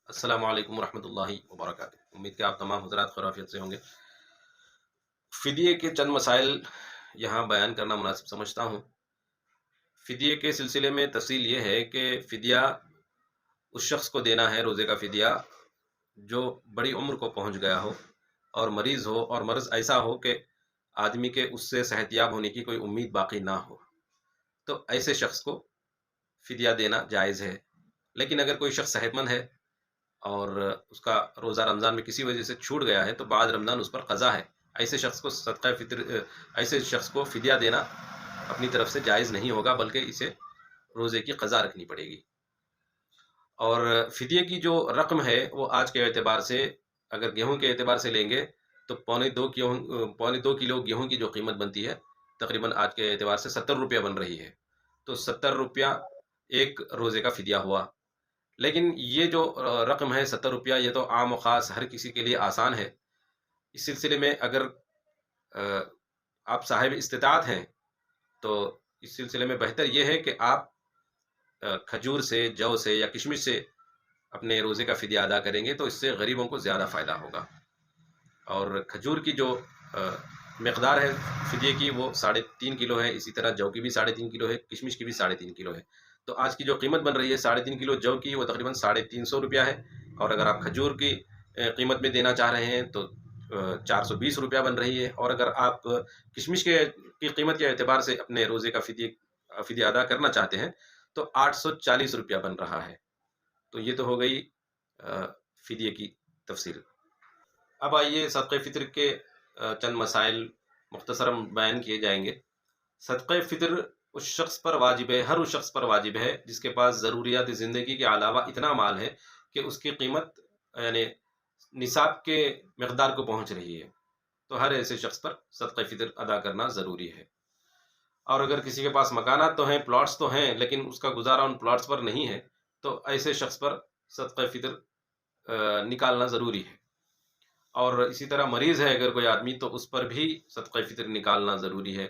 السلام علیکم ورحمۃ اللہ وبرکاتہ۔ امید کہ آپ تمام حضرات خیریت سے ہوں گے۔ فدیے کے چند مسائل یہاں بیان کرنا مناسب سمجھتا ہوں۔ فدیے کے سلسلے میں تفصیل یہ ہے کہ فدیہ اس شخص کو دینا ہے، روزے کا فدیہ، جو بڑی عمر کو پہنچ گیا ہو اور مریض ہو، اور مرض ایسا ہو کہ آدمی کے اس سے صحت یاب ہونے کی کوئی امید باقی نہ ہو، تو ایسے شخص کو فدیہ دینا جائز ہے۔ لیکن اگر کوئی شخص صحت مند ہے اور اس کا روزہ رمضان میں کسی وجہ سے چھوٹ گیا ہے تو بعد رمضان اس پر قضا ہے، ایسے شخص کو صدقہ فطر ایسے شخص کو فدیہ دینا اپنی طرف سے جائز نہیں ہوگا، بلکہ اسے روزے کی قضا رکھنی پڑے گی۔ اور فدیے کی جو رقم ہے وہ آج کے اعتبار سے اگر گیہوں کے اعتبار سے لیں گے تو پونے دو کلو گیہوں کی جو قیمت بنتی ہے تقریباً آج کے اعتبار سے 70 روپیہ بن رہی ہے، تو 70 روپیہ ایک روزے کا فدیہ ہوا۔ لیکن یہ جو رقم ہے 70 روپیہ، یہ تو عام و خاص ہر کسی کے لیے آسان ہے۔ اس سلسلے میں اگر آ، آپ صاحب استطاعت ہیں تو اس سلسلے میں بہتر یہ ہے کہ آپ کھجور سے، جو سے یا کشمش سے اپنے روزے کا فدیہ ادا کریں گے تو اس سے غریبوں کو زیادہ فائدہ ہوگا۔ اور کھجور کی جو مقدار ہے فدیے کی وہ 3.5 کلو ہے، اسی طرح جو کی بھی 3.5 کلو ہے، کشمش کی بھی 3.5 کلو ہے۔ تو آج کی جو قیمت بن رہی ہے 3.5 کلو جو کی، وہ تقریباً 350 روپیہ ہے، اور اگر آپ کھجور کی قیمت میں دینا چاہ رہے ہیں تو 420 روپیہ بن رہی ہے، اور اگر آپ کشمش کی قیمت کے اعتبار سے اپنے روزے کا فدیہ ادا کرنا چاہتے ہیں تو 840 روپیہ بن رہا ہے۔ تو یہ تو ہو گئی فدیے کی تفصیل۔ اب آئیے صدقہ فطر کے چند مسائل مختصراً بیان کیے جائیں گے۔ صدقہ فطر اس شخص پر واجب ہے، ہر اس شخص پر واجب ہے جس کے پاس ضروریات زندگی کے علاوہ اتنا مال ہے کہ اس کی قیمت یعنی نصاب کے مقدار کو پہنچ رہی ہے، تو ہر ایسے شخص پر صدقہ فطر ادا کرنا ضروری ہے۔ اور اگر کسی کے پاس مکانات تو ہیں، پلاٹس تو ہیں، لیکن اس کا گزارا ان پلاٹس پر نہیں ہے تو ایسے شخص پر صدقہ فطر نکالنا ضروری ہے۔ اور اسی طرح مریض ہے اگر کوئی آدمی تو اس پر بھی صدقہ فطر نکالنا ضروری ہے۔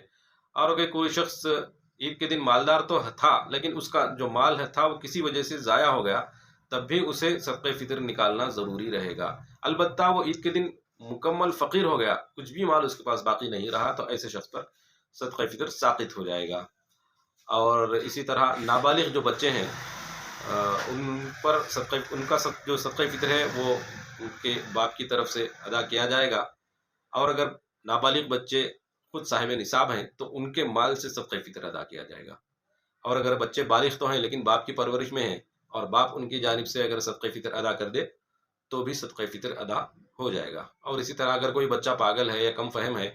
اور اگر کوئی شخص عید کے دن مالدار تو تھا لیکن اس کا جو مال تھا وہ کسی وجہ سے ضائع ہو گیا، تب بھی اسے صدقہ فطر نکالنا ضروری رہے گا۔ البتہ وہ عید کے دن مکمل فقیر ہو گیا، کچھ بھی مال اس کے پاس باقی نہیں رہا، تو ایسے شخص پر صدقہ فطر ساقط ہو جائے گا۔ اور اسی طرح نابالغ جو بچے ہیں ان پر جو صدقہ فطر ہے وہ ان کے باپ کی طرف سے ادا کیا جائے گا۔ اور اگر نابالغ بچے خود صاحب نصاب ہیں تو ان کے مال سے صدقہ فطر ادا کیا جائے گا۔ اور اگر بچے بالغ تو ہیں لیکن باپ کی پرورش میں ہیں اور باپ ان کی جانب سے اگر صدقہ فطر ادا کر دے تو بھی صدقہ فطر ادا ہو جائے گا۔ اور اسی طرح اگر کوئی بچہ پاگل ہے یا کم فہم ہے،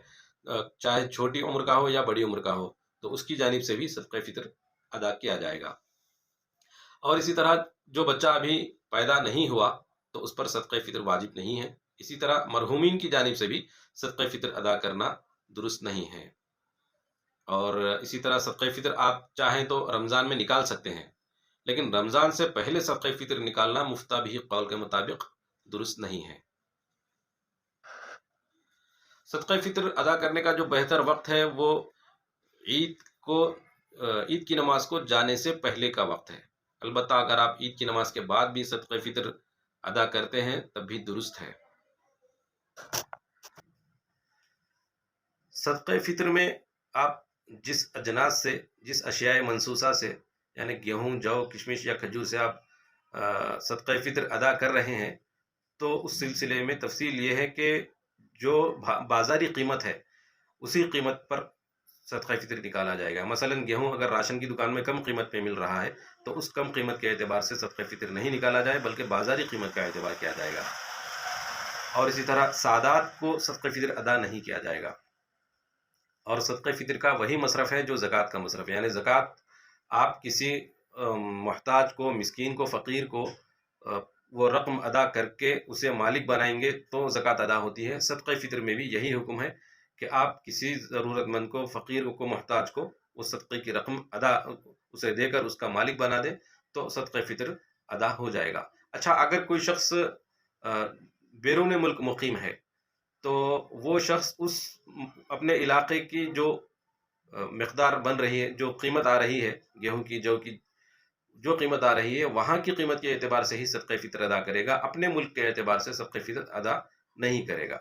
چاہے چھوٹی عمر کا ہو یا بڑی عمر کا ہو، تو اس کی جانب سے بھی صدقہ فطر ادا کیا جائے گا۔ اور اسی طرح جو بچہ ابھی پیدا نہیں ہوا تو اس پر صدقہ فطر واجب نہیں ہے۔ اسی طرح مرحومین کی جانب سے بھی صدقہ فطر ادا کرنا درست نہیں ہے۔ اور اسی طرح صدقہ فطر آپ چاہیں تو رمضان میں نکال سکتے ہیں، لیکن رمضان سے پہلے صدقہ فطر نکالنا مفتہ بھی قول کے مطابق درست نہیں ہے۔ صدقہ فطر ادا کرنے کا جو بہتر وقت ہے وہ عید کو عید کی نماز کو جانے سے پہلے کا وقت ہے۔ البتہ اگر آپ عید کی نماز کے بعد بھی صدقہ فطر ادا کرتے ہیں تب بھی درست ہے۔ صدقہ فطر میں آپ جس اجناس سے، جس اشیاء منصوصہ سے، یعنی گیہوں، جو، کشمش یا کھجور سے آپ صدقہ فطر ادا کر رہے ہیں تو اس سلسلے میں تفصیل یہ ہے کہ جو بازاری قیمت ہے اسی قیمت پر صدقہ فطر نکالا جائے گا۔ مثلا گیہوں اگر راشن کی دکان میں کم قیمت پہ مل رہا ہے تو اس کم قیمت کے اعتبار سے صدقہ فطر نہیں نکالا جائے بلکہ بازاری قیمت کا اعتبار کیا جائے گا۔ اور اسی طرح سادات کو صدقہ فطر ادا نہیں کیا جائے گا۔ اور صدقہ فطر کا وہی مصرف ہے جو زکوٰۃ کا مصرف ہے، یعنی زکوٰۃ آپ کسی محتاج کو، مسکین کو، فقیر کو وہ رقم ادا کر کے اسے مالک بنائیں گے تو زکوٰۃ ادا ہوتی ہے۔ صدقہ فطر میں بھی یہی حکم ہے کہ آپ کسی ضرورت مند کو، فقیر کو، محتاج کو وہ صدقے کی رقم اسے دے کر اس کا مالک بنا دے تو صدقہ فطر ادا ہو جائے گا۔ اچھا، اگر کوئی شخص بیرون ملک مقیم ہے تو وہ شخص اس اپنے علاقے کی جو مقدار بن رہی ہے، جو قیمت آ رہی ہے گیہوں کی، جو کی، جو قیمت آ رہی ہے وہاں کی قیمت کے اعتبار سے ہی صدقہ فطر ادا کرے گا، اپنے ملک کے اعتبار سے صدقہ فطر ادا نہیں کرے گا۔